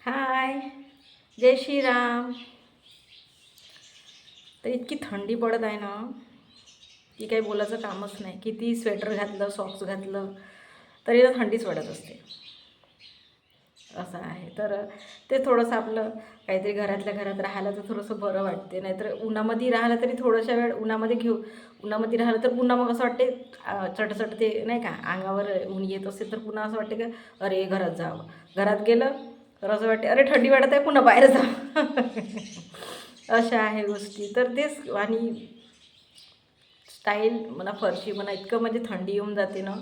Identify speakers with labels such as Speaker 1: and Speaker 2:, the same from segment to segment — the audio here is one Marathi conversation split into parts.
Speaker 1: हाय, जय श्रीराम. तर इतकी थंडी पडत आहे ना की काही बोलायचं कामच नाही. किती स्वेटर घातलं, सॉक्स घातलं तरी ना थंडीच वाढत असते. असं आहे. तर ते थोडंसं आपलं काहीतरी घरातल्या घरात राहायला तर थोडंसं बरं वाटते. नाहीतर उन्हामध्ये राहिलं तरी थोड्याशा वेळ उन्हामध्ये राहिलं तर पुन्हा मग असं वाटते चटचट ते नाही का अंगावर ऊन येत असेल तर पुन्हा असं वाटते की अरे घरात जावं. घरात गेलं तर असं वाटते अरे थंडी वाटत आहे पुन्हा बाहेर जावं. अशा आहे गोष्टी. तर तेच आणि स्टाईल म्हणा फरशी म्हणा इतकं म्हणजे थंडी येऊन जाते ना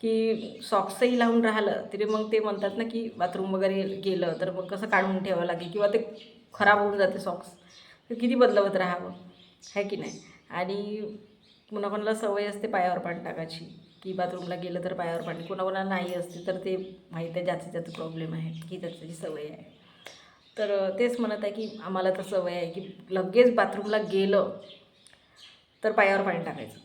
Speaker 1: की सॉक्सही लावून राहिलं तरी मग ते म्हणतात ना की बाथरूम वगैरे गेलं तर मग कसं काढून ठेवावं लागेल किंवा ते खराब होऊन जाते सॉक्स. तर किती बदलवत राहावं आहे की नाही. आणि कोणाकोणाला सवय असते पायावर पाणी टाकायची की बाथरूमला गेलं तर पायावर पाणी, कोणाकोणाला नाही असते तर ते माहीत आहे ज्याचं ज्याचं प्रॉब्लेम आहे की त्याची सवय आहे. तर तेच म्हणत आहे की आम्हाला तर सवय आहे की लगेच बाथरूमला गेलं तर पायावर पाणी टाकायचं.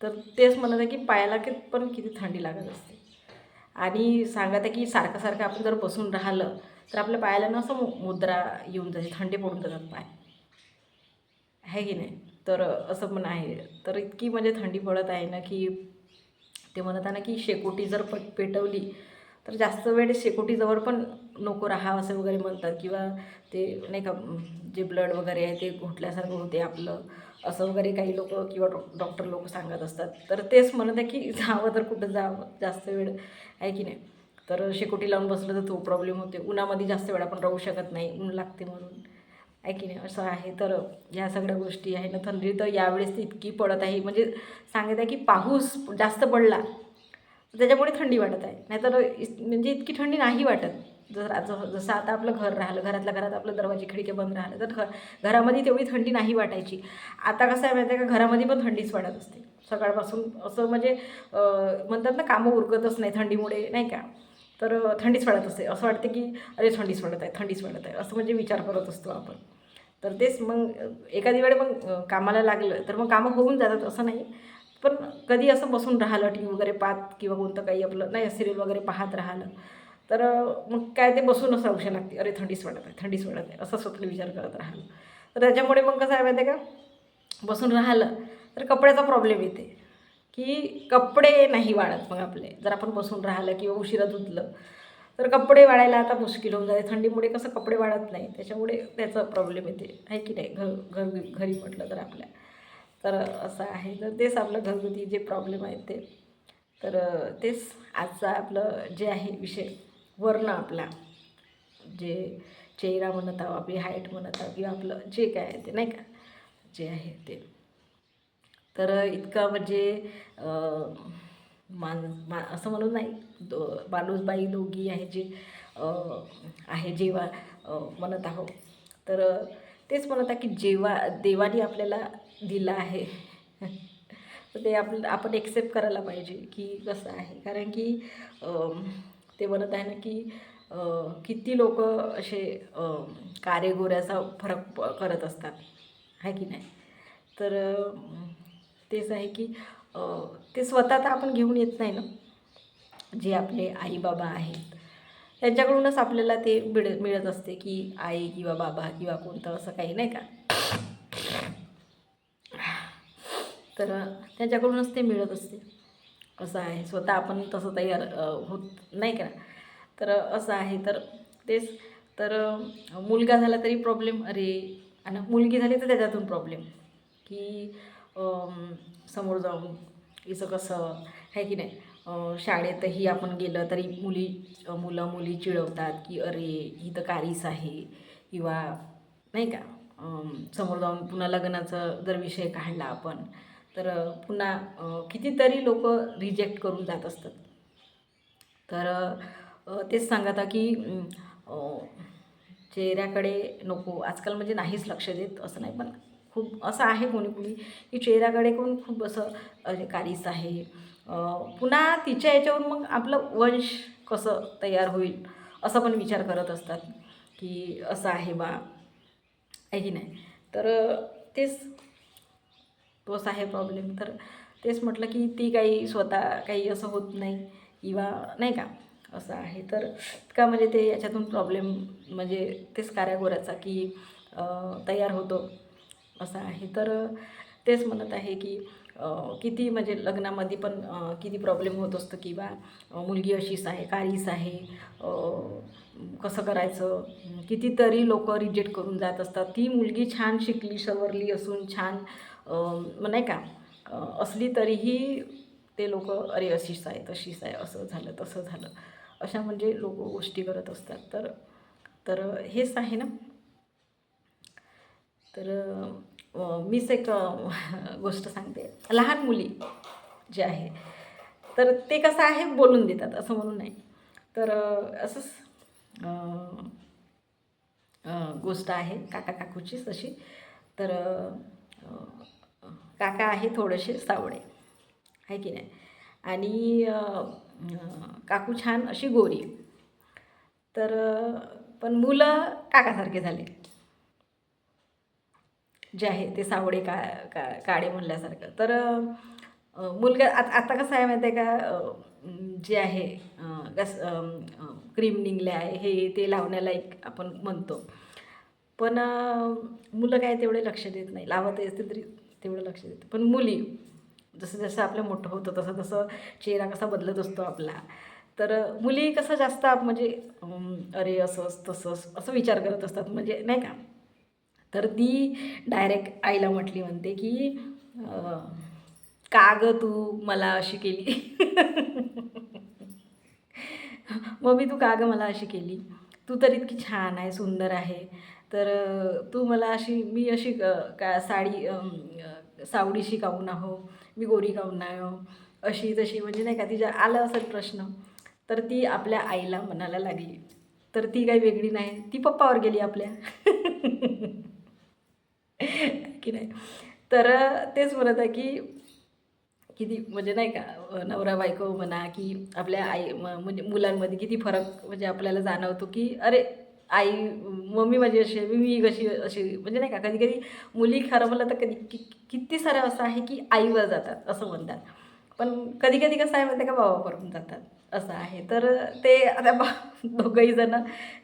Speaker 1: तर तेच म्हणत आहे की पायाला की पण किती थंडी लागत असते. आणि सांगत आहे की सारखं सारखं आपण जर बसून राहिलं तर आपल्या पायाला ना असं मुद्रा येऊन जाते, थंडी पडून जातात पाय, आहे की नाही. तर असं पण आहे. तर इतकी म्हणजे थंडी पडत आहे ना की ते म्हणत आहे ना की शेकोटी जर पेटवली तर जास्त वेळ शेकोटीजवळ पण नको राहा असं वगैरे म्हणतात. किंवा ते नाही का जे ब्लड वगैरे आहे ते घुटल्यासारखं होते आपलं, असं वगैरे काही लोक किंवा डॉक्टर लोक सांगत असतात. तर तेच म्हणत आहे की जावं तर कुठं जावं जास्त वेळ, आहे की नाही. तर शेकोटी लावून बसलं तर तो प्रॉब्लेम होते. उन्हामध्ये जास्त वेळ आपण राहू शकत नाही, ऊन लागते म्हणून, आहे की नाही. असं आहे. तर ह्या सगळ्या गोष्टी आहे ना. थंडी तर यावेळेस ती इतकी पडत आहे म्हणजे सांगत आहे की पाऊस जास्त पडला त्याच्यामुळे थंडी वाटत आहे. नाहीतर म्हणजे इतकी थंडी नाही वाटत. जसं आता आपलं घर राहिलं, घरातल्या घरात आपलं दरवाजे खिडके बंद राहिलं तर घरामध्ये तेवढी थंडी नाही वाटायची. आता कसं आहे माहिती आहे का, घरामध्ये पण थंडीच वाटत असते सकाळपासून. असं म्हणजे म्हणतात ना कामं उरकतच नाही थंडीमुळे, नाही का. तर थंडीच वाटत असते. असं वाटते की अरे थंडीच वाटत आहे, थंडीच वाटत आहे, असं म्हणजे विचार करत असतो आपण. तर तेच मग एखादी वेळ मग कामाला लागलं तर मग कामं होऊन जातात असं नाही. पण कधी असं बसून राहिलं टी व्ही वगैरे पाहत किंवा कोणतं काही आपलं नाही सिरियल वगैरे पाहत राहिलं तर मग काय ते बसूनच राहू लागते. अरे थंडीच वाटत आहे, थंडीच वाटत आहे, असं स्वतःला विचार करत राहिलं तर त्याच्यामुळे मग कसं आहे माहिती आहे का, बसून राहिलं तर कपड्याचा प्रॉब्लेम येते की कपडे नाही वाळत. मग आपले जर आपण बसून राहिलं किंवा उशिरा धुतलं तर कपडे वाळायला आता मुश्किल होऊन जाते. थंडीमुळे कसं कपडे वाळत नाही, त्याच्यामुळे त्याचा प्रॉब्लेम येते, आहे की नाही. घरी म्हटलं तर आपल्या. तर असं आहे. तर तेच आपलं घरगुती जे प्रॉब्लेम आहेत ते. तर तेच आजचा आपलं जे आहे विषय, वर्ण आपला जे चेहरा म्हणत आहो, आपली हाईट म्हणत आहो किंवा आपलं जे काय आहे ते, नाही का, जे आहे ते. तर इतका म्हणजे असं म्हणून नाही, माणूस बाई दोघी आहे जे आहे जेव्हा म्हणत आहो. तर तेच म्हणत आहे की जेव्हा देवाने आपल्याला दिलं आहे तर ते आपण एक्सेप्ट करायला पाहिजे की कसं आहे. कारण की ते म्हणत आहे ना की किती लोक असे कारेगोऱ्याचा फरक करत असतात, आहे की नाही. तर तेच आहे की ते स्वतः तर आपण घेऊन येत नाही ना. जे आपले आई बाबा आहेत त्यांच्याकडूनच आपल्याला ते मिळत असते की आई किंवा बाबा किंवा कोणतं असं काही, नाही का. तर त्यांच्याकडूनच ते मिळत असते, असं आहे. स्वतः आपण तसं तयार होत नाही का. तर असं आहे. तर तेच. तर मुलगा झाला तरी प्रॉब्लेम, अरे, आणि मुलगी झाली तर त्याच्यातून प्रॉब्लेम की समोर जाऊन हिचं कसं, आहे की नाही. शाळेतही आपण गेलं तरी मुलं मुली चिडवतात की अरे ही तर कारीस आहे किंवा, नाही का. समोर जाऊन पुन्हा लग्नाचा जर विषय काढला आपण तर पुन्हा कितीतरी लोक रिजेक्ट करून जात असतात. तर तेच सांगता की चेहऱ्याकडे नको आजकाल, म्हणजे नाहीच लक्ष देत असं नाही, पण खूप असं आहे कोणी कोणी की चेहऱ्याकडे पण खूप असं कारीस आहे. पुन्हा तिच्या याच्यावरून मग आपलं वंश कसं तयार होईल असं पण विचार करत असतात की असं आहे बा, आहे की नाही. तर तेच तोच आहे प्रॉब्लेम. तर तेच म्हटलं की ती काही स्वतः काही असं होत नाही किंवा, नाही का. असं आहे. तर का म्हणजे ते याच्यातून प्रॉब्लेम म्हणजे तेच काऱ्यागोऱ्याचा की तयार होतो असं आहे. तर तेच म्हणत आहे की किती म्हणजे लग्नामध्ये पण किती प्रॉब्लेम होत असतं किंवा मुलगी अशीच आहे, काळीच आहे, कसं करायचं. कितीतरी लोक रिजेक्ट करून जात असतात. ती मुलगी छान शिकली सवरली असून छान नाही का असली तरीही ते लोक अरे अशीच आहे तशीच आहे असं झालं तसं झालं अशा म्हणजे लोक गोष्टी करत असतात. तर तर हेच आहे ना. तर मीच एक गोष्ट सांगते. लहान मुली जे आहे तर ते कसं आहे बोलून देतात असं म्हणून नाही. तर असंच गोष्ट आहे काका काकूचीच अशी. तर काका आहे थोडेसे सावळे आहे की नाही आणि काकू छान अशी गोरी. तर पण मुलं काकासारखे झाले जे आहे ते सावळे काळे म्हणल्यासारखं. तर मुलगा आता कसं आहे माहिती आहे का जे आहे क्रीम निघले आहे हे ते लावण्याला एक आपण म्हणतो. पण मुलं काय तेवढे लक्ष देत नाही. लावत असतील तरी तेवढं लक्ष देतं. पण मुली जसं जसं आपलं मोठं होतं तसं तसं चेहरा कसा बदलत असतो आपला. तर मुली कसं जास्त म्हणजे अरे असंच तसंच असं विचार करत असतात म्हणजे नाही का. तर ती डायरेक्ट आईला म्हटली म्हणते की का गं तू मला अशी केली. मम्मी तू का गं मला अशी केली. तू तर इतकी छान आहे सुंदर आहे. तर तू मला अशी मी अशी का सावडीशी काहून आहो मी गोरी काहून नाही हो अशी तशी म्हणजे नाही का तिच्या आलं असेल प्रश्न. तर ती आपल्या आईला म्हणायला लागली. तर ती काही वेगळी नाही ती पप्पावर गेली आपल्या. की नाही. तर तेच म्हणत आहे की किती म्हणजे नाही का नवरा बायको म्हणा की आपल्या आई म्हणजे मुलांमध्ये किती फरक म्हणजे आपल्याला जाणवतो की अरे आई मम्मी माझी अशी आहे मी कशी अशी म्हणजे नाही का कधी कधी मुली खरं म्हणलं तर किती सारं असं आहे की आईवर जातात असं म्हणतात. पण कधी कधी कसं आहे म्हणते का भावावरून जातात असं आहे. तर ते आता दोघंही जण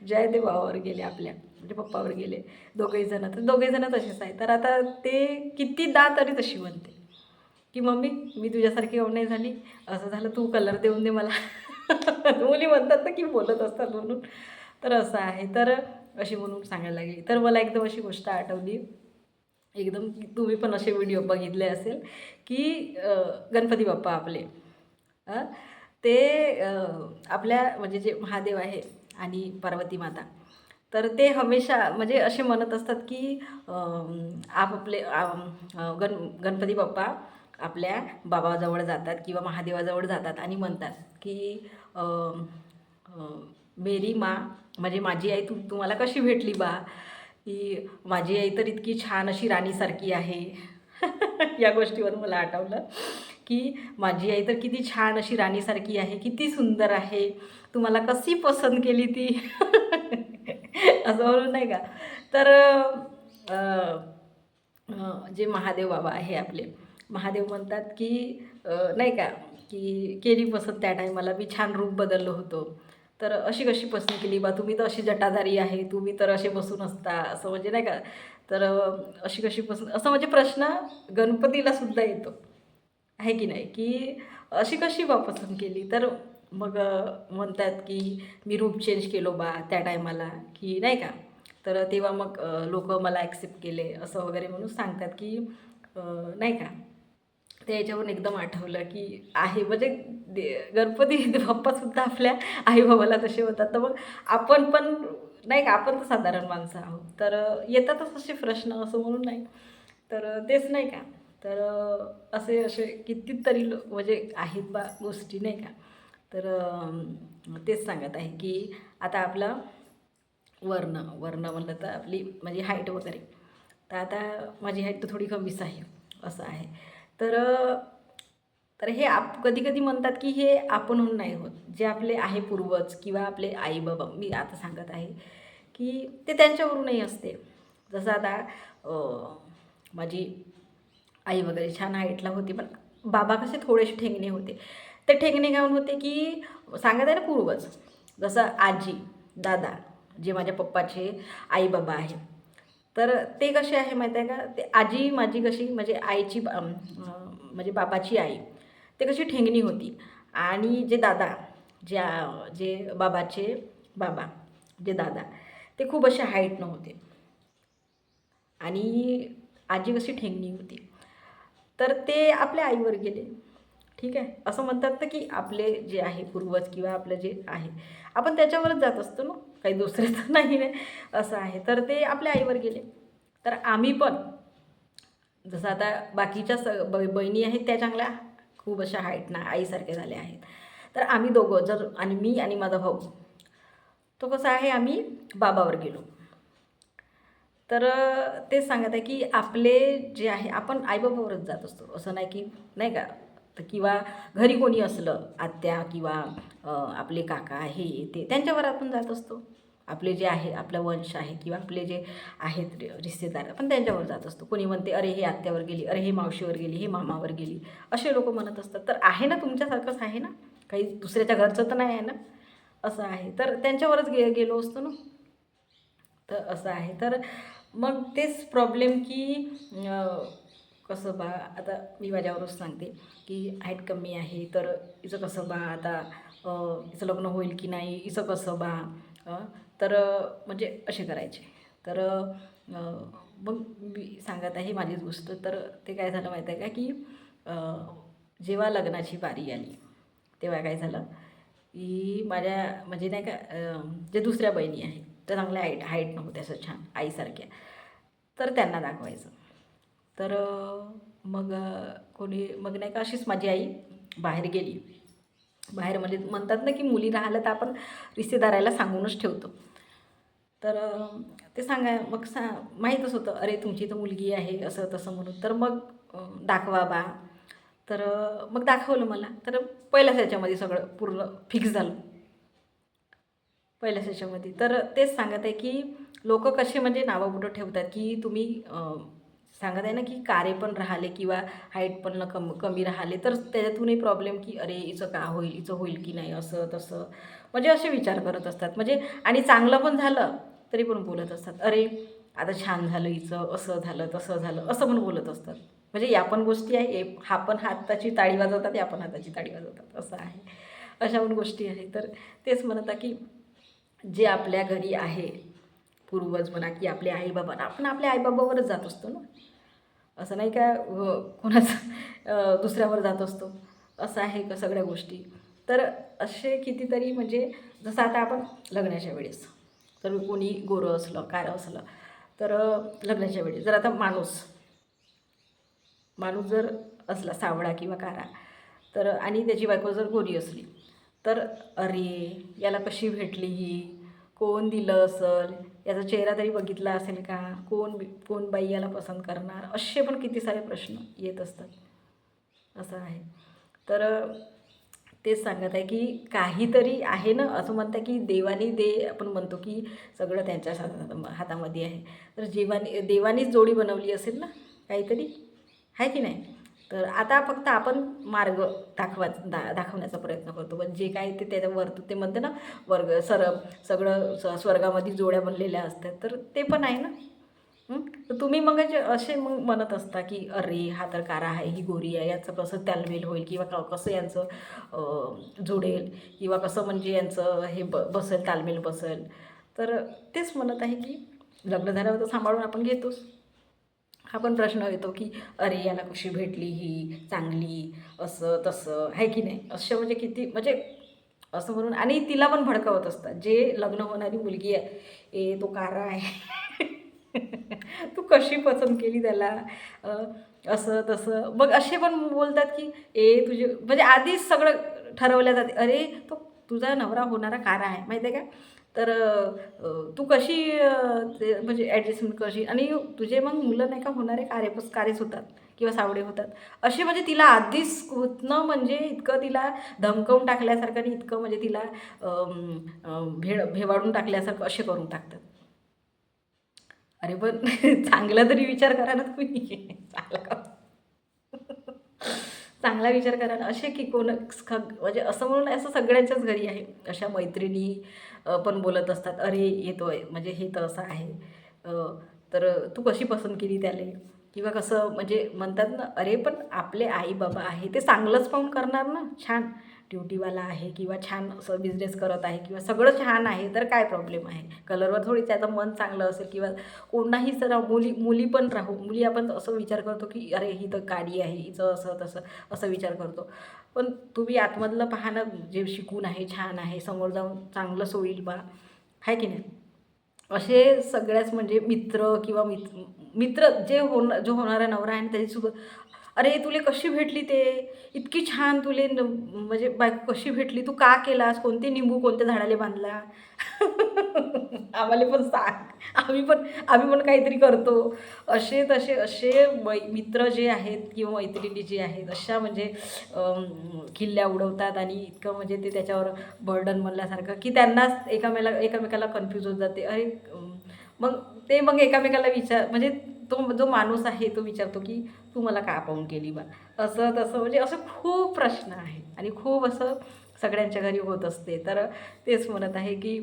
Speaker 1: जे आहे ते भावावर गेले आपल्या म्हणजे पप्पावर गेले दोघंही जण. तर दोघंही जण तसेच आहे. तर आता ते कितीदा तरी तशी म्हणते की मम्मी मी तुझ्यासारखी काहून नाही झाली असं झालं तू कलर देऊन दे मला. मुली म्हणतात ना की बोलत असतात म्हणून. तर असं आहे. तर अशी म्हणून सांगायला लागली. तर मला एकदम अशी गोष्ट आठवली एकदम की तुम्ही पण असे व्हिडिओ बघितले असेल की गणपती बाप्पा आपले ते आपल्या म्हणजे जे महादेव आहे आणि पार्वती माता तर ते हमेशा म्हणजे असे म्हणत असतात की आपापले गणपती बाप्पा आपल्या बाबाजवळ जातात किंवा महादेवाजवळ जातात आणि म्हणतात की मेरी माँ म्हणजे माझी आई तुम्हाला कशी भेटली बा की माझी आई तर इतकी छान अशी राणीसारखी आहे. या गोष्टीवर मला आठवलं की माझी आई तर किती छान अशी राणीसारखी आहे किती सुंदर आहे तुम्हाला कशी पसंत केली ती. असं म्हणून नाही का. तर जे महादेव बाबा आहे आपले महादेव म्हणतात की नाही का की केली पसंत त्या टायमाला मी छान रूप बदललो होतो. तर अशी कशी पसंत केली बा तुम्ही तर अशी जटाधारी आहे तुम्ही तर असे बसून असता असं म्हणजे नाही का. तर अशी कशी पसंत असं म्हणजे प्रश्न गणपतीला सुद्धा येतो आहे की नाही की अशी कशी बा पसंत केली. तर मग म्हणतात की मी रूप चेंज केलो बा त्या टायमाला की नाही का. तर तेव्हा मग लोक मला ॲक्सेप्ट केले असं वगैरे म्हणून सांगतात की नाही का. ते याच्यावरून एकदम आठवलं की आहे म्हणजे गणपती बाप्पासुद्धा आपल्या आईबाबाला तसे होतात. तर मग आपण पण नाही का आपण तर साधारण माणसं आहोत. तर येतातच असे प्रश्न असं म्हणून नाही. तर तेच नाही का. तर असे असे कितीतरी म्हणजे आहेत बा गोष्टी नाही का. तर तेच सांगत आहे की आता आपलं वर्ण वर्ण म्हणलं तर आपली म्हणजे हाईट वगैरे. तर आता माझी हाईट तर थोडी कमीच आहे असं आहे. तर तर हे कधी कधी म्हणतात की हे आपणहून नाही होत जे आपले आहे पूर्वज किंवा आपले आई बाबा मी आता सांगत आहे की ते त्यांच्यावरूनही असते. जसं आता माझी आई वगैरे छान हाईटला होती पण बाबा कसे थोडेसे ठेंगणे होते. ते ठेंगणे काऊन होते की सांगत आहे ना पूर्वज, जसं आजी दादा जे माझ्या पप्पाचे आई बाबा आहे, तर ते कसे आहे माहीत आहे का, ते आजी माझी कशी म्हणजे आईची म्हणजे बाबाची आई, ते कशी ठेंगणी होती. आणि जे दादा जे बाबाचे बाबा जे दादा, ते खूप असे हाईट नव्हते आणि आजी कशी ठेंगणी होती. तर ते आपल्या आईवर गेले. ठीक आहे, असं म्हणतात ना की आपले जे आहे पूर्वज किंवा आपलं जे आहे आपण त्याच्यावरच जात असतो ना, काही दुसरे तर नाही नाही असं आहे. तर ते आपल्या आईवर गेले. तर आम्ही पण जसं आता बाकीच्या बहिणी आहेत त्या चांगल्या खूप अशा हाईट ना आईसारख्या झाल्या आहेत. तर आम्ही दोघं जर आणि मी आणि माझा भाऊ, तो कसा आहे आम्ही बाबावर गेलो. तर तेच सांगत आहे की आपले जे आहे आपण आईबाबावरच जात असतो, असं नाही की नाही का. तर किंवा घरी कोणी असलं आत्या किंवा आपले काका हे ते त्यांच्यावर आपण जात असतो. आपले जे आहे आपला वंश आहे किंवा आपले जे आहेत रिश्तेदार आपण त्यांच्यावर जात असतो. कोणी म्हणते अरे हे आत्यावर गेली, अरे हे मावशीवर गेली, हे मामावर गेली, असे लोक म्हणत असतात. तर आहे ना तुमच्यासारखंच आहे ना, काही दुसऱ्याच्या घरचं तर नाही आहे ना, असं आहे. तर त्यांच्यावरच गेलो असतो ना. तर असं आहे. तर मग तेच प्रॉब्लेम की कसं बा, आता मी माझ्यावरच सांगते की हाईट कमी आहे, तर हिचं कसं बा आता हिचं लग्न होईल की नाही, हिचं कसं बा तर म्हणजे असे करायचे. तर मग मी सांगत आहे माझीच गोष्ट. तर ते काय झालं माहीत आहे का की जेव्हा लग्नाची बारी आली तेव्हा काय झालं की माझ्या म्हणजे नाही का जे दुसऱ्या बहिणी आहेत त्या चांगल्या हाईट नव्हत्या असं छान आईसारख्या, तर त्यांना दाखवायचं. तर मग कोणी मग नाही का अशीच माझी आई बाहेर गेली. बाहेर म्हणजे म्हणतात ना की मुली राहिलं तर आपण रिश्तेदाराला सांगूनच ठेवतो. तर ते मग माहीतच होतं अरे तुमची तर मुलगी आहे असं तसं म्हणून. तर मग दाखवा बा. तर मग दाखवलं मला. तर पहिल्याच ह्याच्यामध्ये सगळं पूर्ण फिक्स झालं पहिल्याच ह्याच्यामध्ये. तर तेच सांगत आहे की लोक कसे म्हणजे नावं कुठं ठेवतात की तुम्ही सांगत आहे ना की कारे पण राहिले किंवा हाईट पण कमी राहिले, तर त्याच्यातूनही प्रॉब्लेम की अरे हिचं का होईल, हिचं होईल की नाही, असं तसं म्हणजे असे विचार करत असतात. म्हणजे आणि चांगलं पण झालं तरी पण बोलत असतात अरे आता छान झालं हिचं, असं झालं तसं झालं असं पण बोलत असतात. म्हणजे या पण गोष्टी आहे, हा पण हाताची ताळी वाजवतात, या पण हाताची ताळी वाजवतात, असं आहे. अशा पण गोष्टी आहे. तर तेच म्हणतात की जे आपल्या घरी आहे पूर्वज म्हणा की आपले आईबाबा, आपण आपल्या आईबाबावरच जात असतो ना, असं नाही का कोणाचं दुसऱ्यावर जात असतो, असं आहे का सगळ्या गोष्टी. तर असे कितीतरी म्हणजे जसं आता आपण लग्नाच्या वेळेस तर कोणी गोरं असलं काळं असलं तर लग्नाच्या वेळेस जर आता माणूस जर असला सावळा किंवा काळा, तर आणि त्याची बायको जर गोरी असली, तर अरे याला कशी भेटली ही, कोण दिलं असेल, याचा चेहरा तरी बघितला असेल का, कोण बाई याला पसंत करणार, असे पण किती सारे प्रश्न येत असतात, असं आहे. तर तेच सांगत आहे की काहीतरी आहे ना, असं म्हणतं की देवानी आपण म्हणतो की सगळं त्यांच्या हातामध्ये आहे. तर देवानीच जोडी बनवली असेल ना काहीतरी, आहे की नाही. तर आता फक्त आपण मार्ग दाखवण्याचा प्रयत्न करतो, पण जे काय ते त्याच्यावर ते म्हणते ना सगळं स्वर्गामध्ये जोड्या बनलेल्या असतात, तर ते पण आहे ना. तर तुम्ही मग असे मग म्हणत असता की अरे हा तर कारा आहे, ही गोरी आहे, याचं कसं तालमेल होईल किंवा कसं यांचं जुडेल किंवा कसं म्हणजे यांचं हे बसेल, तालमेल बसेल. तर तेच म्हणत आहे की लग्न झाल्यावर तर सांभाळून आपण घेतोच. हा पण प्रश्न येतो की अरे याला कशी भेटली ही चांगली, असं तसं आहे की नाही, असं म्हणजे किती म्हणजे असं म्हणून. आणि तिला पण भडकावत असतात जे लग्न होणारी मुलगी आहे, ए तो कारा आहे तू कशी पसंत केली त्याला, असं तसं. मग असे पण बोलतात की तुझे म्हणजे आधीच सगळं ठरवल्या जाते, अरे तो तुझा नवरा होणारा कारा आहे माहिती आहे का, तर तू कशी म्हणजे ॲडजस्टमेंट करशील, आणि तुझे मग मुलं नाही का होणारे कारेच होतात किंवा सावडे होतात, असे म्हणजे तिला आधीच होतनं म्हणजे इतकं तिला धमकवून टाकल्यासारखं आणि इतकं म्हणजे तिला भेवाडून टाकल्यासारखं असे करून टाकतात. अरे पण चांगला तरी विचार करा ना तुम्ही चांगला का चांगला विचार करा ना. असे की कोण म्हणजे असं म्हणून असं सगळ्यांच्याच घरी आहे. अशा मैत्रिणी पण बोलत असतात, "अरे येतोय म्हणजे हे तर असं आहे, अ, तर तू कशी पसंत केली त्याले?" किंवा कसं म्हणजे म्हणतात ना, अरे पण आपले आई-बाबा आहे ते चांगलंच पाहून करणार ना, छान ड्युटीवाला आहे किंवा छान असं बिझनेस करत आहे किंवा सगळं छान आहे, तर काय प्रॉब्लेम आहे? कलरवर थोडी त्याचं मन चांगलं असेल किंवा कोणाही सर मुली मुली पण राहू, मुली आपण असं विचार करतो की अरे ही तर काडी आहे, हिचं असं तसं असं विचार करतो. पण तुम्ही आतमधलं पहा ना, जे शिकून आहे, छान आहे, समोर जाऊन चांगलं सोयील बा, आहे की नाही? असे सगळ्याच म्हणजे मित्र किंवा मित्र जे जो होणारा नवरा आहे ना त्याच्यासोबत, "अरे तुले कशी भेटली ते? इतकी छान तुले म्हणजे बायको कशी भेटली? तू का केलास? कोणते निंबू कोणत्या झाडाला बांधला? आम्हाला पण सांग. आम्ही पण काहीतरी करतो." असे तसे असे मित्र जे आहेत किंवा मैत्रिणी जे आहेत अशा म्हणजे खिल्ल्या उडवतात आणि इतकं म्हणजे ते त्याच्यावर बर्डन म्हणल्यासारखं की त्यांनाच एकामेकाला कन्फ्यूज होत जाते. अरे मग मग एकामेकाला म्हणजे तो जो माणूस आहे तो विचारतो की तू मला का पाहून केली बा? असं तसं म्हणजे असं खूप प्रश्न आहेत आणि खूप असं सगळ्यांच्या घरी होत असते. तर तेच म्हणत आहे की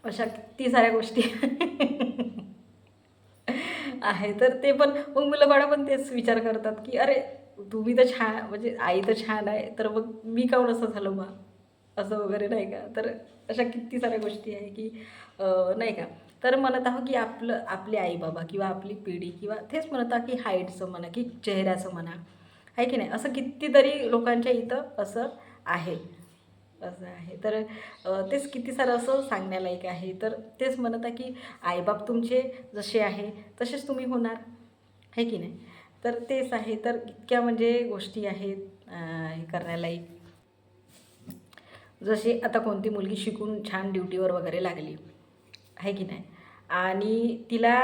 Speaker 1: अशा किती साऱ्या गोष्टी आहे. तर ते पण मग मुलं-बाळं पण तेच विचार करतात की अरे तुम्ही तर छान म्हणजे आई तर छान आहे, तर मग मी काहून असं झालो बा? असं वगैरे नाही का. तर अशा किती साऱ्या गोष्टी आहे की नाही का. तर म्हणत आहोत की आपले आई-बाबा किंवा आपली पिढी किंवा तेच म्हणत आहोत की हाईटचं म्हणा की चेहऱ्याचं म्हणा, आहे की नाही. असं कितीतरी लोकांच्या इथं असं आहे. असं आहे. तर तेच किती सारं असं सांगण्यालायक आहे. तर तेच म्हणत आहे की आई-बाप तुमचे जसे आहे तसेच तुम्ही होणार, आहे की नाही. तर तेच आहे. तर इतक्या म्हणजे गोष्टी आहेत हे करण्यालायक. जशी आता कोणती मुलगी शिकून छान ड्युटीवर वगैरे लागली, आहे की नाही, आणि तिला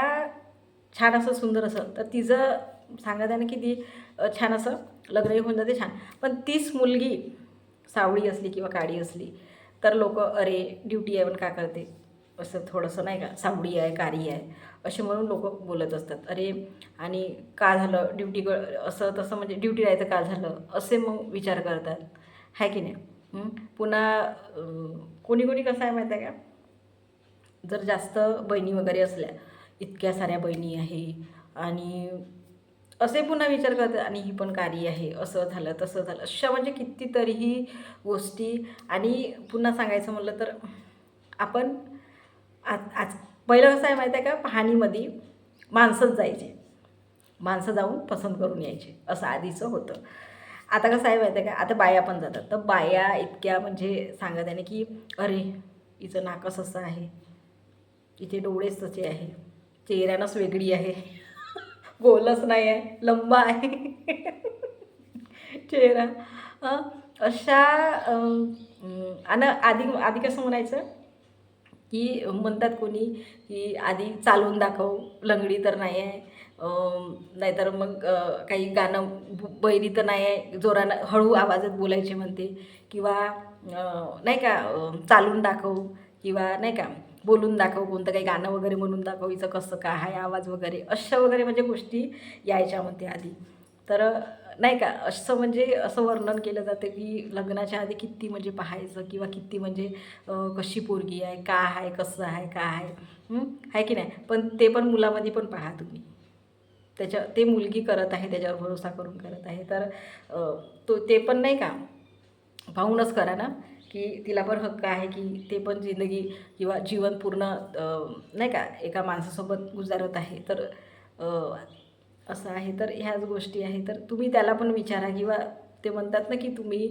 Speaker 1: छान असं सुंदर असं तर तिचं सांगत आहे ना की ती छान असं लग्नही होऊन जाते छान. पण तीच मुलगी सावळी असली किंवा काळी असली तर लोकं "अरे ड्युटी आहे पण का करते?" असं थोडंसं नाही का, सावळी आहे, काळी आहे असे म्हणून लोकं बोलत असतात. अरे आणि का झालं ड्युटी असं तसं म्हणजे ड्युटी राहायचं का झालं? असे मग विचार करतात, आहे की नाही. पुन्हा कोणी कोणी कसं आहे माहीत आहे का, जर जास्त बहिणी वगैरे असल्या, इतक्या साऱ्या बहिणी आहे आणि असे पुन्हा विचार करतात आणि ही पण कारी आहे, असं झालं तसं झालं, अशा म्हणजे कितीतरीही गोष्टी. आणि पुन्हा सांगायचं म्हटलं तर आपण आज पहिलं कसं आहे माहीत आहे का, पाहणीमध्ये माणसंच जायचे, माणसं जाऊन पसंत करून यायचे, असं आधीचं होतं. आता कसं आहे माहीत आहे का, आता बाया पण जातात, तर बाया इतक्या म्हणजे सांगत आहे ना की अरे हिचं नाकच असं आहे, तिचे डोळेच तसे आहे, चेहऱ्यानंच वेगळी आहे, गोलच नाही आहे, लंबा आहे चेहरा. हं, अशा आणि आधी आधी कसं म्हणायचं की म्हणतात कोणी की आधी चालून दाखव, लंगडी तर नाही आहे, नाहीतर मग काही गाणं बहिरी तर नाही आहे, जोरानं हळू आवाजात बोलायचे म्हणते किंवा नाही का चालून दाखव किंवा नाही का बोलून दाखव, कोणतं काही गाणं वगैरे म्हणून दाखव, हिचं कसं काय आहे आवाज वगैरे, अशा वगैरे म्हणजे गोष्टी यायच्या म्हणते आधी. तर नाही का असं म्हणजे असं वर्णन केलं जातं की लग्नाच्या आधी किती म्हणजे पाहायचं किंवा किती म्हणजे कशी पोरगी आहे, काय आहे, कसं आहे, काय आहे, आहे की नाही. पण ते पण मुलामध्ये पण पहा तुम्ही, ते मुलगी करत आहे त्याच्यावर भरोसा करून करत आहे, तर ते पण नाही का पाहूनच करा ना की तिला पण हक्क आहे की ते पण जिंदगी किंवा जीवन पूर्ण नाही का एका माणसासोबत गुजारत आहे. तर असं आहे. तर ह्याच गोष्टी आहे. तर तुम्ही त्याला पण विचारा किंवा ते म्हणतात ना की तुम्ही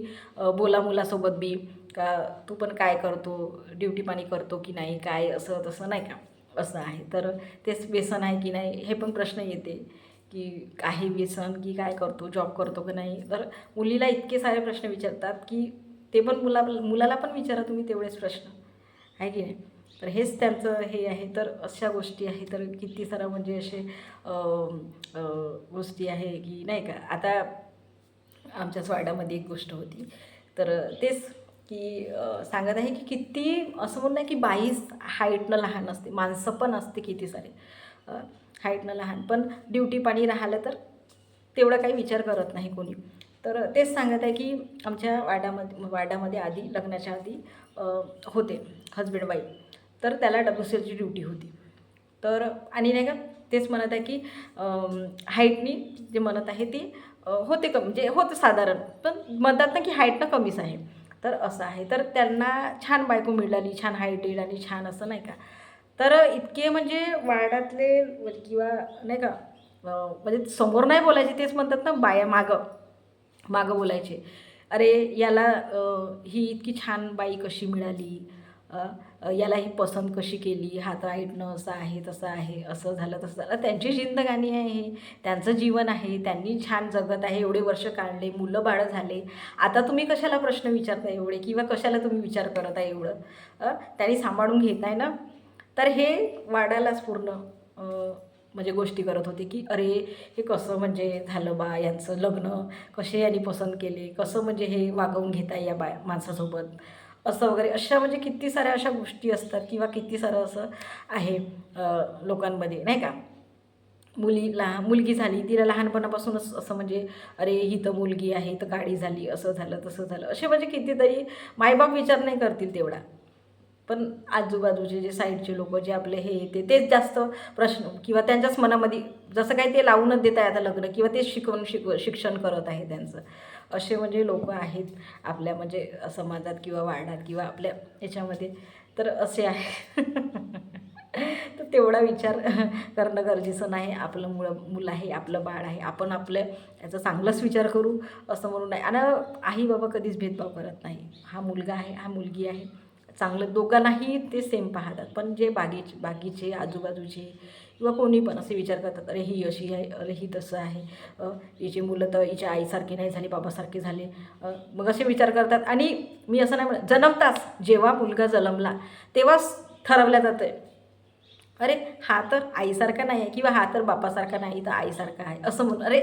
Speaker 1: बोला मुलासोबत बी का तू पण काय करतो, ड्युटी पाणी करतो की नाही, काय असं तसं नाही का, असं आहे. तर तेच व्यसन आहे की नाही हे पण प्रश्न येते की आहे व्यसन की काय करतो, जॉब करतो की नाही. तर मुलीला इतके सारे प्रश्न विचारतात की ते पण मुलाला पण विचारा तुम्ही तेवढेच प्रश्न, आहे की नाही. तर हेच त्यांचं हे आहे. तर अशा गोष्टी आहे. तर किती सारं म्हणजे असे गोष्टी आहे की नाही का. आता आमच्याच वाड्यामध्ये एक गोष्ट होती. तर तेच की सांगत आहे की किती असं म्हणणं आहे की बाई हाईटनं लहान असते, माणसं पण असते किती सारे हाईटनं लहान, पण ड्युटी पाणी राहिलं तर तेवढा काही विचार करत नाही कोणी. तर तेच सांगत आहे की आमच्या वाड्यामध्ये आधी लग्नाच्या आधी होते हजबंड वाईफ. तर त्याला WCLची ड्युटी होती. तर आणि नाही का तेच म्हणत आहे की हाईटनी जे म्हणत आहे ते होते कमी, म्हणजे होतं साधारण, पण म्हणतात ना की हाईटनं कमीच आहे. तर असं आहे. तर त्यांना छान बायको मिळाली, छान हाईटेड आणि छान असं नाही का. तर इतके म्हणजे वाड्यातले किंवा नाही का म्हणजे समोर नाही बोलायचे, तेच म्हणतात ना बाया मागं मागं बोलायचे. अरे याला ही इतकी छान बाई कशी मिळाली, अ, याला ही पसंत कशी केली, हात राईटनं असं आहे तसं आहे, असं झालं तसं झालं. त्यांची जिंदगानी आहे हे, त्यांचं जीवन आहे, त्यांनी छान जगत आहे, एवढे वर्ष काढले, मुलं बाळं झाले. आता तुम्ही कशाला प्रश्न विचारताय एवढे, किंवा कशाला तुम्ही विचार करत आहे एवढं. त्यांनी सांभाळून घेत आहे ना. तर हे वाड्यालाच पूर्ण म्हणजे गोष्टी करत होते की अरे हे कसं म्हणजे झालं बा यांचं लग्न, कसे यांनी पसंत केले, कसं म्हणजे हे वागवून घेत आहे या माणसासोबत, असं वगैरे. अशा म्हणजे किती साऱ्या अशा गोष्टी असतात किंवा किती सारं असं आहे लोकांमध्ये नाही का. मुलगी झाली, तिला लहानपणापासूनच असं म्हणजे अरे ही तर मुलगी आहे तर गाडी झाली, असं झालं तसं झालं, असे म्हणजे कितीतरी मायबाप विचार नाही करतील तेवढा. पण आजूबाजूचे जे साईडचे लोक जे आपले हे येते तेच जास्त प्रश्न किंवा त्यांच्याच मनामध्ये जसं काही ते लावूनच देत आहे आता लग्न, किंवा तेच शिक्षण करत आहे त्यांचं. असे म्हणजे लोक आहेत आपल्या म्हणजे समाजात किंवा वाड्यात किंवा आपल्या याच्यामध्ये. तर असे आहे. तर तेवढा विचार करणं गरजेचं नाही. आपलं मुलं आहे, आपलं बाळ आहे, आपण आपलं याचा चांगलाच विचार करू असं म्हणून नाही. आणि आई बाबा कधीच भेदभाव करत नाही. हा मुलगा आहे, हा मुलगी आहे, चांगलं दोघांनाही ते सेम पाहतात. पण जे बाकीचे आजूबाजूचे किंवा कोणी पण असे विचार करतात, अरे ही अशी आहे, अरे ही तसं आहे, हिची मुलं तर हिच्या आईसारखी नाही झाली, बाबासारखे झाले, मग असे विचार करतात. आणि मी असं नाही म्हणत, जन्मताच जेव्हा मुलगा जन्मला तेव्हाच ठरवल्या जातं आहे, अरे हा तर आईसारखा नाही आहे किंवा हा तर बापासारखा नाही तर आईसारखा आहे असं म्हणून. अरे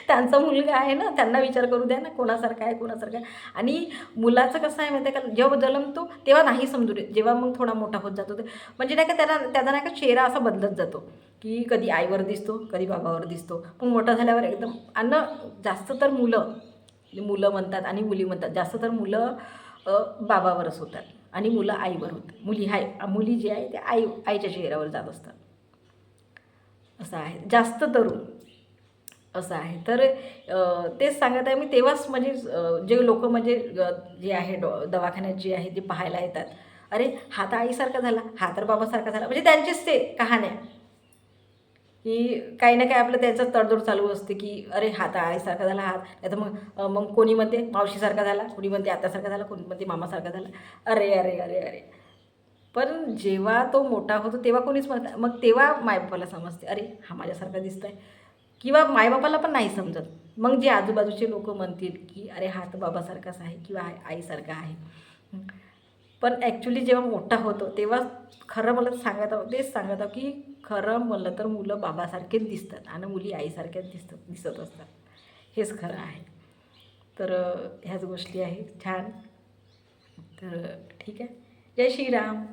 Speaker 1: त्यांचा मुलगा आहे ना, त्यांना विचार करू द्या ना कोणासारखा आहे कोणासारखा आहे. आणि मुलाचं कसं आहे माहिती आहे का, जेव्हा जन्मतो तेव्हा नाही समजू दे, जेव्हा मग थोडा मोठा होत जातो ते म्हणजे नाही का त्याचा नाही का चेहरा असा बदलत जातो की कधी आईवर दिसतो, कधी बाबावर दिसतो. मग मोठा झाल्यावर एकदम अन्न जास्त तर मुलं म्हणतात आणि मुली म्हणतात, जास्त तर मुलं बाबावरच होतात आणि मुलं आईवर होतात. मुली जी आहे ते आईच्या चेहऱ्यावर जात असतात, असं आहे जास्त तरुण, असं आहे. तर तेच सांगत आहे मी. तेव्हाच म्हणजे जे लोक म्हणजे जे आहे दवाखान्यात जे आहे ते पाहायला येतात, अरे हा तर आईसारखा झाला, हा तर बाबासारखा झाला, म्हणजे त्यांचेच ते कहाण्या की काही ना काही आपलं त्याचं तडजोड चालू असते की अरे हा तर आईसारखा झाला, हा नाही तर मग कोणी म्हणते मावशीसारखा झाला, कोणी म्हणते आत्यासारखा झाला, कोणी म्हणते मामासारखा झाला. अरे अरे अरे अरे. पण जेव्हा तो मोठा होतो तेव्हा कोणीच म्हणत, मग तेव्हा मायबापाला समजते अरे हा माझ्यासारखा दिसत आहे, किंवा मायबापाला पण नाही समजत. मग जे आजूबाजूचे लोक म्हणतील की अरे हा तर बाबासारखाच आहे किंवा आईसारखा आहे. पण ॲक्च्युली जेव्हा मोठा होतो तेव्हा खरं मला तेच सांगत आहो की खरं म्हणलं तर मुलं बाबासारखेच दिसतात आणि मुली आईसारख्याच दिसत असतात. हेच खरं आहे. तर ह्याच गोष्टी आहेत छान. तर ठीक आहे. जय श्रीराम.